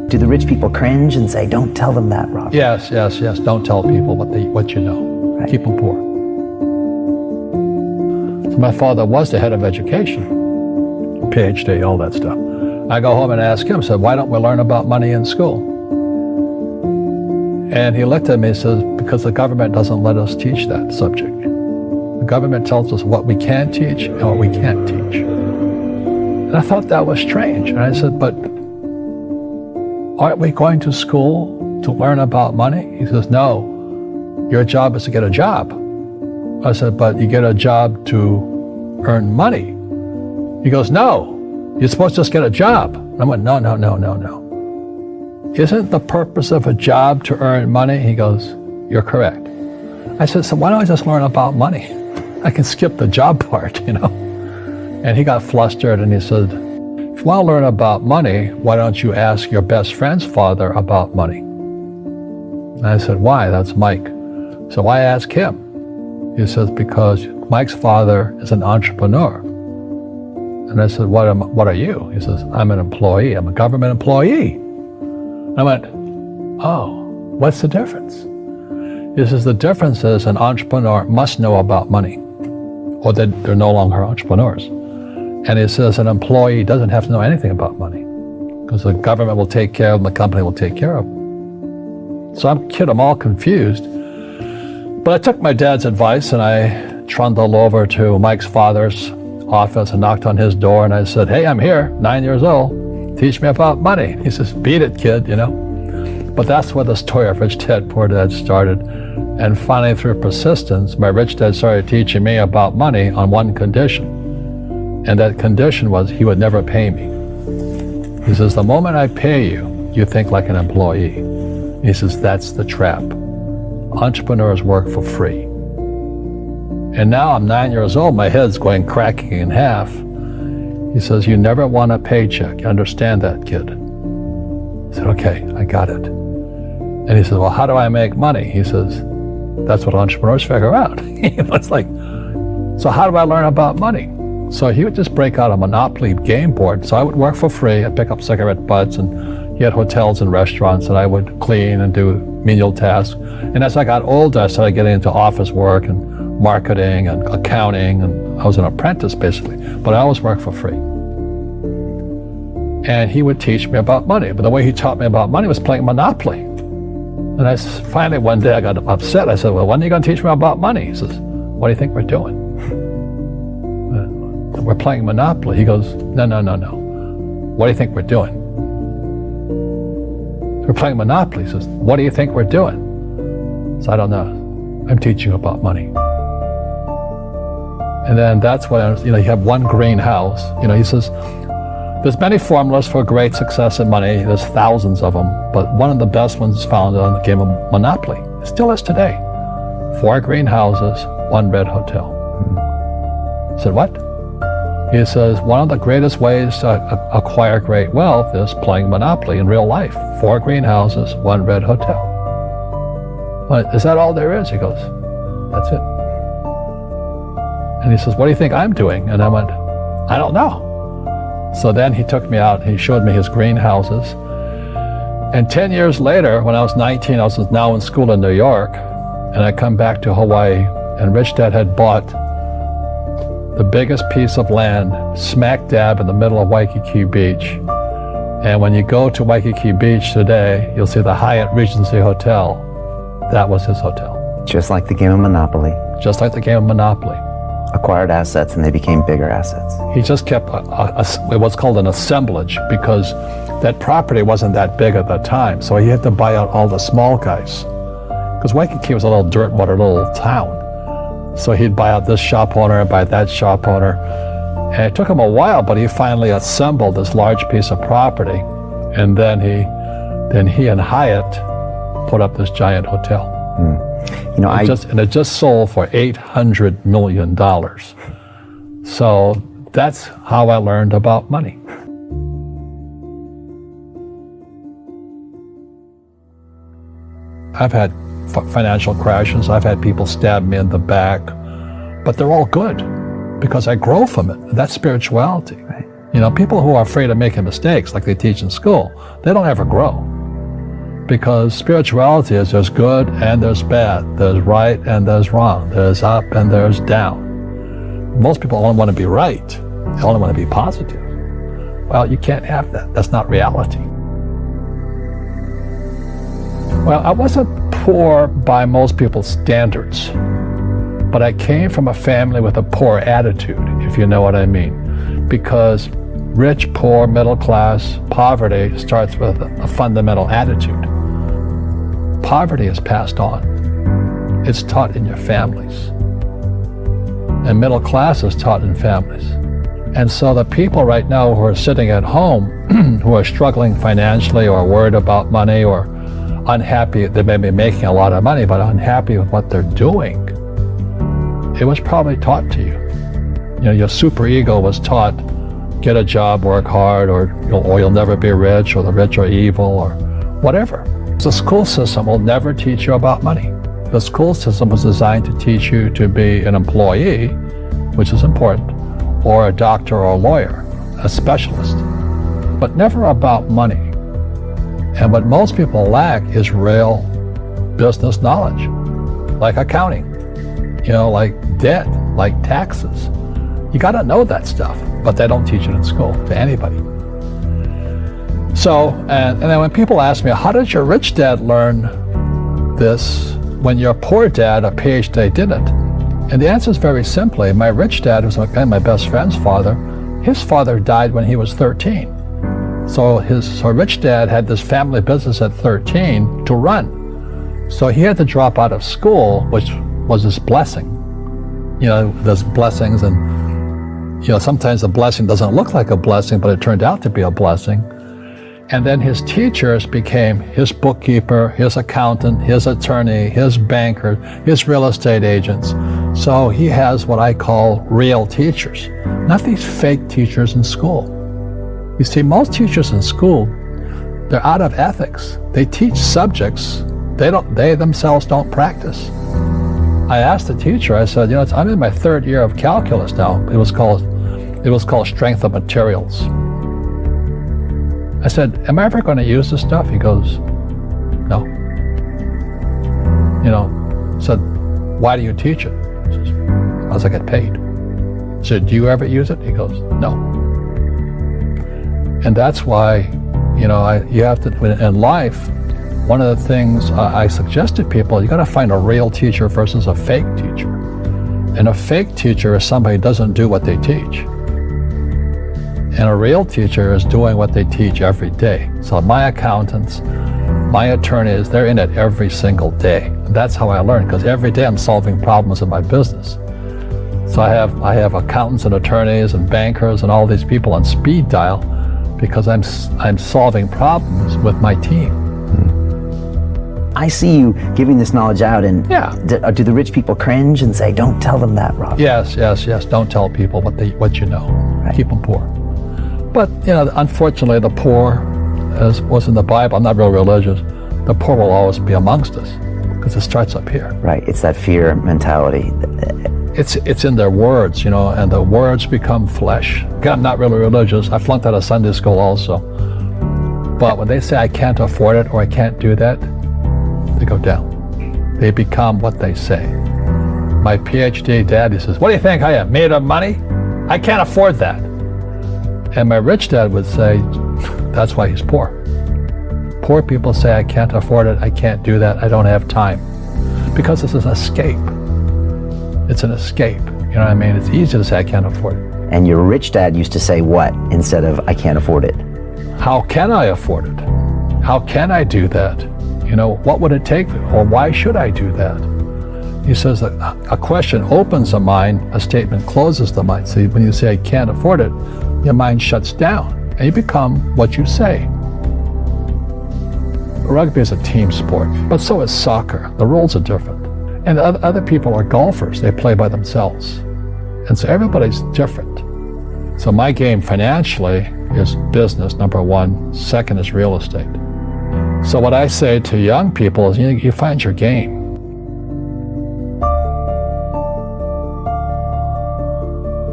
Do the rich people cringe and say, don't tell them that, Rob? Yes. Don't tell people what you know. Right. Keep them poor. So my father was the head of education, PhD, all that stuff. I go home and ask him, said, why don't we learn about money in school? And he looked at me and says, because the government doesn't let us teach that subject. The government tells us what we can teach and what we can't teach. And I thought that was strange. And I said, but aren't we going to school to learn about money? He says, no, your job is to get a job. I said, but you get a job to earn money. He goes, no, you're supposed to just get a job. And I went, no. Isn't the purpose of a job to earn money? He goes, you're correct. I said, so why don't I just learn about money? I can skip the job part, And he got flustered and he said, if you want to learn about money, why don't you ask your best friend's father about money? And I said, why? That's Mike. So I asked him. He says, because Mike's father is an entrepreneur. And I said, what are you? He says, I'm an employee. I'm a government employee. I went, oh, what's the difference? He says, the difference is an entrepreneur must know about money, or they're no longer entrepreneurs. And he says an employee doesn't have to know anything about money, because the government will take care of them, the company will take care of them. So I'm all confused. But I took my dad's advice and I trundled over to Mike's father's office and knocked on his door and I said, hey, I'm here, 9 years old. Teach me about money. He says, beat it, kid, But that's where the story of Rich Dad, Poor Dad started. And finally, through persistence, my rich dad started teaching me about money on one condition. And that condition was he would never pay me. He says, the moment I pay you, you think like an employee. He says, that's the trap. Entrepreneurs work for free. And now I'm 9 years old, my head's going cracking in half. He says, you never want a paycheck. You understand that, kid? I said, okay, I got it. And he says, well, how do I make money? He says, that's what entrepreneurs figure out. It's like, so how do I learn about money? So he would just break out a Monopoly game board. So I would work for free. I'd pick up cigarette butts, and he had hotels and restaurants, and I would clean and do menial tasks. And as I got older, I started getting into office work and marketing and accounting, and I was an apprentice basically, but I always worked for free. And he would teach me about money, but the way he taught me about money was playing Monopoly. And finally one day I got upset. I said, well, when are you going to teach me about money? He says, what do you think we're doing? We're playing Monopoly. He goes, no. What do you think we're doing? We're playing Monopoly. He says, what do you think we're doing? So I don't know. I'm teaching you about money. And then that's when, you have one greenhouse. He says, there's many formulas for great success in money. There's thousands of them, but one of the best ones is found on the game of Monopoly. It still is today. 4 greenhouses, 1 red hotel. I said, what? He says, one of the greatest ways to acquire great wealth is playing Monopoly in real life. 4 greenhouses, 1 red hotel. But is that all there is? He goes, that's it. And he says, what do you think I'm doing? And I went, I don't know. So then he took me out and he showed me his greenhouses. And 10 years later, when I was 19, I was now in school in New York, and I come back to Hawaii, and Rich Dad had bought the biggest piece of land smack dab in the middle of Waikiki Beach. And when you go to Waikiki Beach today, you'll see the Hyatt Regency Hotel. That was his hotel. Just like the game of Monopoly. Just like the game of Monopoly. Acquired assets, and they became bigger assets. He just kept what's called an assemblage, because that property wasn't that big at the time, so he had to buy out all the small guys. Because Waikiki was a little dirt water little town. So he'd buy out this shop owner and buy that shop owner. And it took him a while, but he finally assembled this large piece of property. And then he and Hyatt put up this giant hotel. It just sold for $800 million. So that's how I learned about money. I've had financial crashes. I've had people stab me in the back, but they're all good because I grow from it. That's spirituality. Right. People who are afraid of making mistakes, like they teach in school, they don't ever grow. Because spirituality is there's good and there's bad, there's right and there's wrong, there's up and there's down. Most people only want to be right, they only want to be positive. Well, you can't have that. That's not reality. Well, I wasn't poor by most people's standards, but I came from a family with a poor attitude, if you know what I mean. Because rich, poor, middle class, poverty starts with a fundamental attitude. Poverty is passed on. It's taught in your families. And middle class is taught in families. And so the people right now who are sitting at home, who are struggling financially or worried about money or unhappy, they may be making a lot of money, but unhappy with what they're doing, it was probably taught to you. Your superego was taught, get a job, work hard, or you'll never be rich, or the rich are evil, or whatever. The school system will never teach you about money. The school system was designed to teach you to be an employee, which is important, or a doctor or a lawyer, a specialist, but never about money. And what most people lack is real business knowledge, like accounting, like debt, like taxes. You got to know that stuff, but they don't teach it in school to anybody. So, and then when people ask me, how did your rich dad learn this when your poor dad, a PhD, didn't? And the answer is very simply, my rich dad, who's my best friend's father, his father died when he was 13. So rich dad had this family business at 13 to run. So he had to drop out of school, which was his blessing. There's blessings, and sometimes the blessing doesn't look like a blessing, but it turned out to be a blessing. And then his teachers became his bookkeeper, his accountant, his attorney, his banker, his real estate agents. So he has what I call real teachers, not these fake teachers in school. You see, most teachers in school, they're out of ethics. They teach subjects they themselves don't practice. I asked the teacher, I said, I'm in my third year of calculus now. It was called strength of materials. I said, am I ever going to use this stuff? He goes, no. I said, why do you teach it? He says, because I get paid. I said, do you ever use it? He goes, no. And that's why, you have to, in life, one of the things I suggest to people, you got to find a real teacher versus a fake teacher. And a fake teacher is somebody who doesn't do what they teach. And a real teacher is doing what they teach every day. So my accountants, my attorneys, they're in it every single day. And that's how I learn, because every day I'm solving problems in my business. So I have accountants and attorneys and bankers and all these people on speed dial because I'm solving problems with my team. I see you giving this knowledge out, and do the rich people cringe and say, don't tell them that, Rob? Yes. Don't tell people what you know. Right. Keep them poor. But, unfortunately, the poor, as was in the Bible, I'm not real religious, the poor will always be amongst us because it starts up here. Right, it's that fear mentality. It's in their words, and the words become flesh. Again, I'm not really religious. I flunked out of Sunday school also. But when they say I can't afford it or I can't do that, they go down. They become what they say. My PhD daddy says, what do you think I am, made of money? I can't afford that. And my rich dad would say, that's why he's poor. Poor people say, I can't afford it, I can't do that, I don't have time. Because it's an escape. It's an escape. You know what I mean? It's easy to say, I can't afford it. And your rich dad used to say what instead of, I can't afford it? How can I afford it? How can I do that? What would it take? Or why should I do that? He says that a question opens the mind, a statement closes the mind. So when you say, I can't afford it, your mind shuts down and you become what you say. Rugby is a team sport, but so is soccer. The rules are different. And other people are golfers. They play by themselves. And so everybody's different. So my game financially is business, number one. Second is real estate. So what I say to young people is, you find your game.